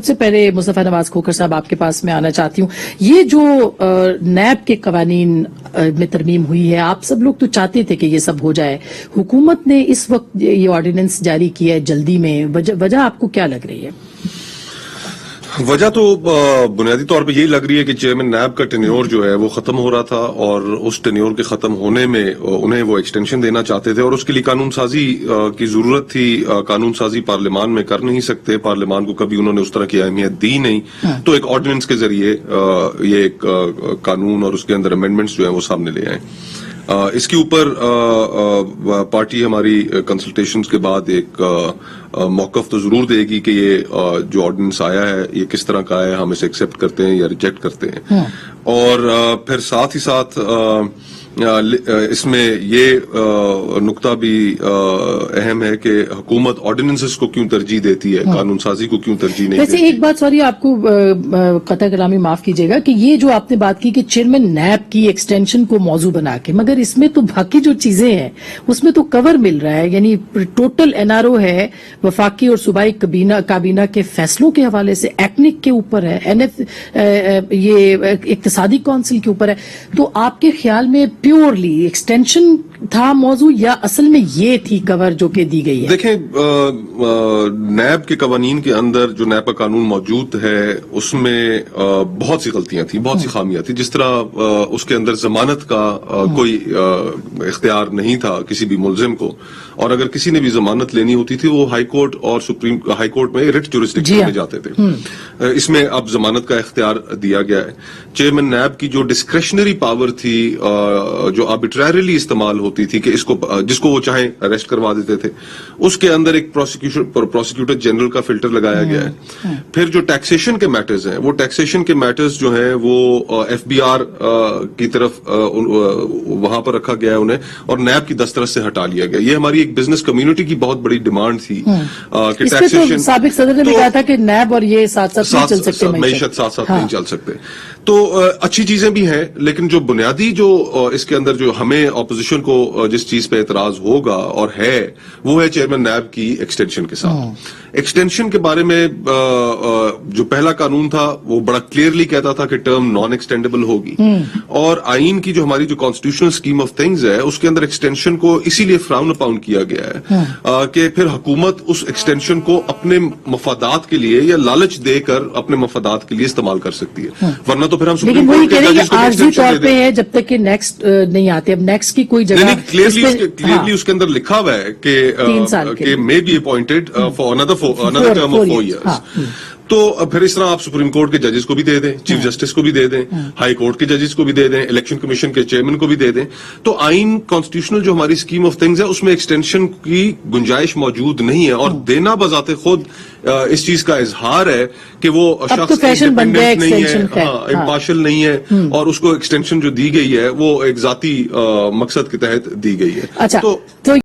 سب سے پہلے مصطفیٰ نواز کھوکھر صاحب آپ کے پاس میں آنا چاہتی ہوں. یہ جو نیب کے قوانین میں ترمیم ہوئی ہے، آپ سب لوگ تو چاہتے تھے کہ یہ سب ہو جائے. حکومت نے اس وقت یہ آرڈیننس جاری کیا ہے جلدی میں، وجہ آپ کو کیا لگ رہی ہے؟ وجہ تو بنیادی طور پہ یہی لگ رہی ہے کہ چیئرمین نیب کا ٹینیور جو ہے وہ ختم ہو رہا تھا، اور اس ٹینیور کے ختم ہونے میں انہیں وہ ایکسٹینشن دینا چاہتے تھے، اور اس کے لیے قانون سازی کی ضرورت تھی. قانون سازی پارلیمان میں کر نہیں سکتے، پارلیمان کو کبھی انہوں نے اس طرح کی اہمیت دی نہیں، تو ایک آرڈیننس کے ذریعے یہ ایک قانون اور اس کے اندر امینڈمنٹس جو ہیں وہ سامنے لے آئے. اس کے اوپر پارٹی ہماری کنسلٹیشنز کے بعد ایک موقف تو ضرور دے گی کہ یہ جو آرڈیننس آیا ہے یہ کس طرح کا ہے، ہم اسے ایکسپٹ کرتے ہیں یا ریجیکٹ کرتے ہیں. اور پھر ساتھ ہی ساتھ اس میں یہ نقطہ بھی اہم ہے کہ حکومت آرڈیننسز کو کیوں ترجیح دیتی ہے، قانون سازی کو کیوں ترجیح نہیں دیتی. ویسے ایک بات سوری آپ کو قطع کلامی معاف کیجیے گا کہ یہ جو آپ نے بات کی کہ چیئرمین نیب کی ایکسٹینشن کو موضوع بنا کے، مگر اس میں تو باقی جو چیزیں ہیں اس میں تو کور مل رہا ہے، یعنی ٹوٹل NRO ہے، وفاقی اور صوبائی کابینہ کے فیصلوں کے حوالے سے، ایکنک کے اوپر ہے، یہ اقتصادی کونسل کے اوپر ہے. تو آپ کے خیال میں پیورلی ایکسٹینشن تھا موضوع یا اصل میں یہ تھی کور جو کہ دی گئی ہے؟ دیکھیں، نیب کے قوانین کے اندر جو نیب کا قانون موجود ہے اس میں بہت سی غلطیاں تھیں، بہت سی خامیاں تھیں. جس طرح اس کے اندر ضمانت کا کوئی اختیار نہیں تھا کسی بھی ملزم کو، اور اگر کسی نے بھی ضمانت لینی ہوتی تھی وہ ہائی کورٹ اور سپریم ہائی کورٹ میں ریٹ جورسڈکشن میں جاتے تھے. اس میں اب ضمانت کا اختیار دیا گیا ہے. چیئرمین نیب کی جو ڈسکریشنری پاور تھی، جو آربیٹریریلی استعمال ہوتی تھی کہ جس کو وہ چاہیں اریسٹ کروا دیتے تھے، اس کے اندر ایک پروسیکیوٹر جنرل کا فلٹر لگایا گیا ہے. پھر جو ٹیکسیشن کے میٹرز ہیں، وہ ٹیکسیشن کے میٹرز جو ہیں وہ FBR کی طرف وہاں پر رکھا گیا ہے انہیں، اور نیب کی دسترس سے ہٹا لیا گیا. یہ ہماری ایک بزنس کمیونٹی کی بہت بڑی ڈیمانڈ تھی کہ ٹیکسیشن، سابق صدر نے بھی کہا تھا کہ نیب اور یہ ساتھ ساتھ نہیں چل سکتے، معیشت ساتھ ساتھ نہیں چل سکتے. تو اچھی چیزیں بھی ہیں، لیکن جو بنیادی جو اس کے اندر جو ہمیں اپوزیشن کو جس چیز پہ اعتراض ہوگا اور ہے، وہ ہے چیئرمین نیب کی ایکسٹینشن کے ساتھ. ایکسٹینشن کے بارے میں جو پہلا قانون تھا وہ بڑا کلیئرلی کہتا تھا کہ ٹرم نان ایکسٹینڈیبل ہوگی، اور آئین کی جو ہماری جو کانسٹیٹیوشنل اسکیم آف تھنگز ہے اس کے اندر ایکسٹینشن کو اسی لیے فراؤن اپون کیا گیا ہے کہ پھر حکومت اس ایکسٹینشن کو اپنے مفادات کے لیے یا لالچ دے کر اپنے مفادات کے لیے استعمال کر سکتی ہے. ورنہ تو پھر ہم سپریم کورٹ کے ججز کو عارضی طور پہ ہے جب تک کہ نیکسٹ نہیں آتے. اب نیکسٹ کی کوئی جگہ کلیئرلی اس کے اندر لکھا ہوا ہے کہ may be appointed for another term of 4 years. تو پھر اس طرح آپ سپریم کورٹ کے ججز کو بھی دے دیں، چیف جسٹس کو بھی دے دیں، ہائی کورٹ کے ججز کو بھی دے دیں، الیکشن کمیشن کے چیئرمین کو بھی دے دیں. تو آئین کانسٹیٹیوشنل جو ہماری اسکیم آف تھنگز ہے اس میں ایکسٹینشن کی گنجائش موجود نہیں ہے، اور دینا بذات خود اس چیز کا اظہار ہے کہ وہ شخص انڈیپینڈنٹ نہیں ہے، امپارشل نہیں ہے، اور اس کو ایکسٹینشن جو دی گئی ہے وہ ایک ذاتی مقصد کے تحت دی گئی ہے. تو